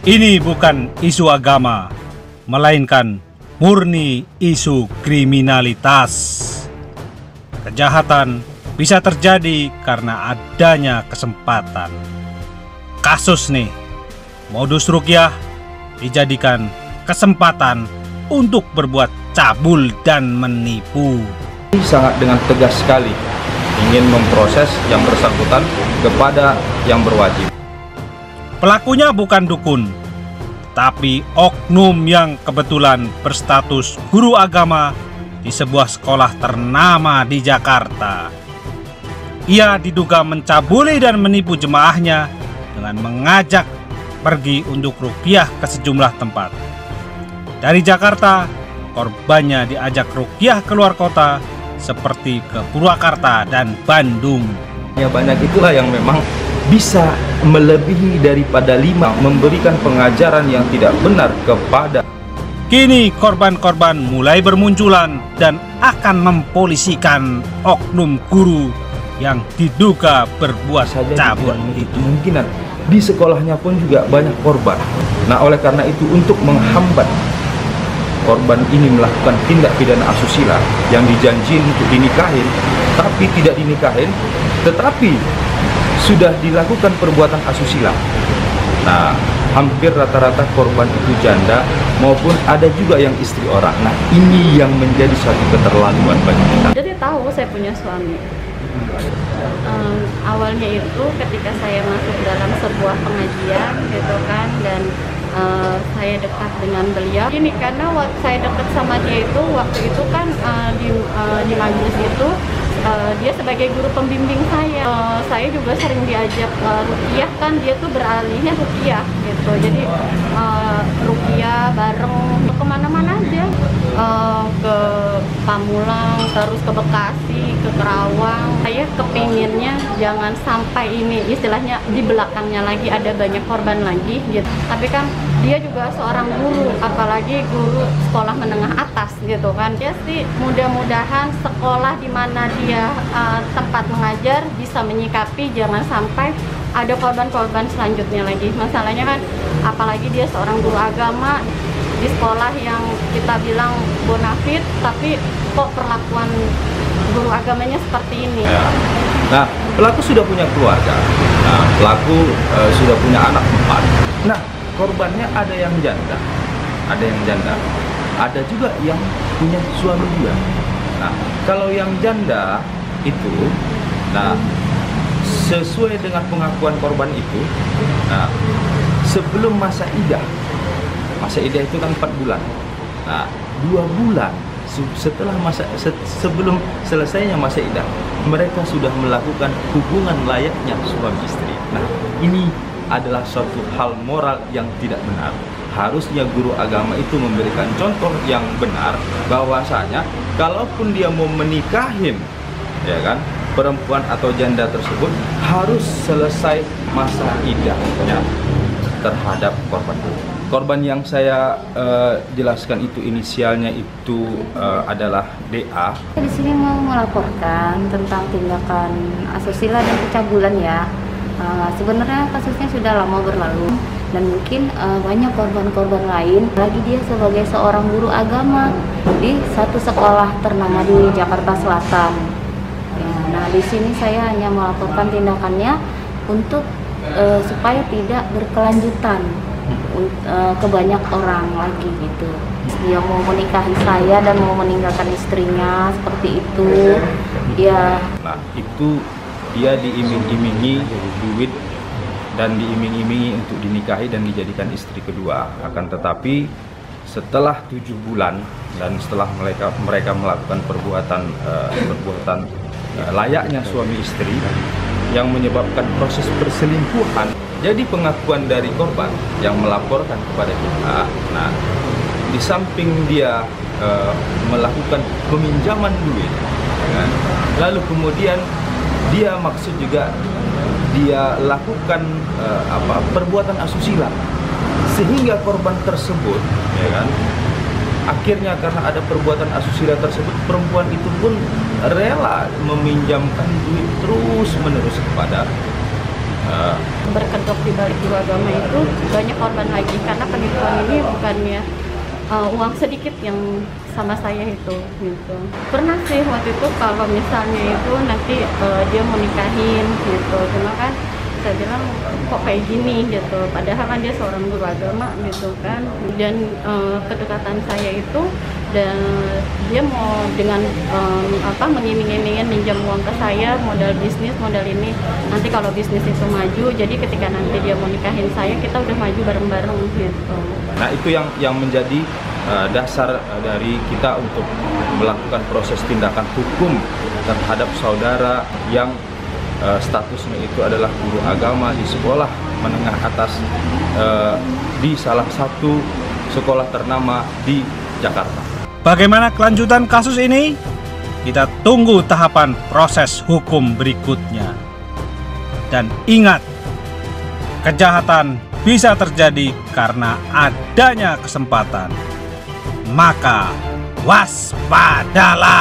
Ini bukan isu agama, melainkan murni isu kriminalitas. Kejahatan bisa terjadi karena adanya kesempatan. Kasus nih, modus ruqyah dijadikan kesempatan untuk berbuat cabul dan menipu. Sangat dengan tegas sekali ingin memproses yang bersangkutan kepada yang berwajib. Pelakunya bukan dukun, tapi oknum yang kebetulan berstatus guru agama di sebuah sekolah ternama di Jakarta. Ia diduga mencabuli dan menipu jemaahnya dengan mengajak pergi untuk ruqyah ke sejumlah tempat. Dari Jakarta, korbannya diajak ruqyah ke luar kota seperti ke Purwakarta dan Bandung. Ya, banyak itulah yang memang bisa melebihi daripada 5 memberikan pengajaran yang tidak benar kepada. Kini korban-korban mulai bermunculan dan akan mempolisikan oknum guru yang diduga berbuat cabul itu. Kemungkinan di sekolahnya pun juga banyak korban. Nah, oleh karena itu untuk menghambat korban ini melakukan tindak pidana asusila yang dijanjiin untuk dinikahin tapi tidak dinikahin, tetapi sudah dilakukan perbuatan asusila. Nah, hampir rata-rata korban itu janda maupun ada juga yang istri orang. Nah, ini yang menjadi satu keterlaluan bagi kita. Jadi tahu saya punya suami. Awalnya itu ketika saya masuk dalam sebuah pengajian gitu kan, dan saya dekat dengan beliau. Ini karena waktu saya dekat sama dia itu, waktu itu kan di majelis itu dia sebagai guru pembimbing saya. Saya juga sering diajak ruqyah kan, dia tuh beralihnya ruqyah gitu. Jadi ruqyah bareng kemana-mana aja, ke Pamulang, terus ke Bekasi, ke Kerawang. Saya kepinginnya jangan sampai ini istilahnya di belakangnya lagi ada banyak korban lagi gitu. Tapi kan dia juga seorang guru, apalagi guru sekolah menengah atas gitu kan. Ya sih, mudah-mudahan sekolah di mana dia tempat mengajar bisa menyikapi jangan sampai ada korban-korban selanjutnya lagi. Masalahnya kan apalagi dia seorang guru agama di sekolah yang kita bilang bonafit, tapi kok perlakuan guru agamanya seperti ini. Ya. Nah, pelaku sudah punya keluarga. Nah, pelaku sudah punya anak 4. Nah, korbannya ada yang janda, ada juga yang punya suami juga. Nah, kalau yang janda itu, nah sesuai dengan pengakuan korban itu, nah sebelum masa idah itu kan 4 bulan. Nah, 2 bulan setelah sebelum selesainya masa idah, mereka sudah melakukan hubungan layaknya suami istri. Nah, ini adalah suatu hal moral yang tidak benar. Harusnya guru agama itu memberikan contoh yang benar, bahwasanya kalaupun dia mau menikahin, ya kan, perempuan atau janda tersebut harus selesai masa idahnya terhadap korban. Korban yang saya jelaskan itu inisialnya itu adalah DA. Di sini mau melaporkan tentang tindakan asusila dan pencabulan ya. Sebenarnya kasusnya sudah lama berlalu dan mungkin banyak korban-korban lain. Lagi dia sebagai seorang guru agama di satu sekolah ternama di Jakarta Selatan. Ya, nah di sini saya hanya melaporkan tindakannya untuk supaya tidak berkelanjutan ke banyak orang lagi gitu. Dia mau menikahi saya dan mau meninggalkan istrinya seperti itu. Ya. Nah itu dia diiming-imingi duit dan diiming-imingi untuk dinikahi dan dijadikan istri kedua. Akan tetapi setelah 7 bulan dan setelah mereka melakukan perbuatan layaknya suami istri yang menyebabkan proses perselingkuhan, jadi pengakuan dari korban yang melaporkan kepada kita. Nah, di samping dia melakukan peminjaman duit, kan? Lalu kemudian dia maksud juga dia lakukan perbuatan asusila, sehingga korban tersebut, ya kan, akhirnya karena ada perbuatan asusila tersebut, perempuan itu pun rela meminjamkan duit terus menerus kepada berkedok di balik guru agama itu banyak korban lagi, karena penipuan ini bukannya uang sedikit yang sama saya itu gitu. Pernah sih waktu itu kalau misalnya itu nanti dia mau nikahin gitu, cuma kan saya bilang kok kayak gini gitu, padahal kan dia seorang guru agama gitu kan. Dan kedekatan saya itu, dan dia mau dengan mengiming-imingin minjam uang ke saya, modal bisnis, modal ini, nanti kalau bisnis itu maju, jadi ketika nanti dia mau nikahin saya, kita udah maju bareng-bareng gitu. Nah, itu yang menjadi dasar dari kita untuk melakukan proses tindakan hukum terhadap saudara yang statusnya itu adalah guru agama di sekolah menengah atas di salah satu sekolah ternama di Jakarta. Bagaimana kelanjutan kasus ini? Kita tunggu tahapan proses hukum berikutnya. Dan ingat, kejahatan bisa terjadi karena adanya kesempatan. Maka waspadalah.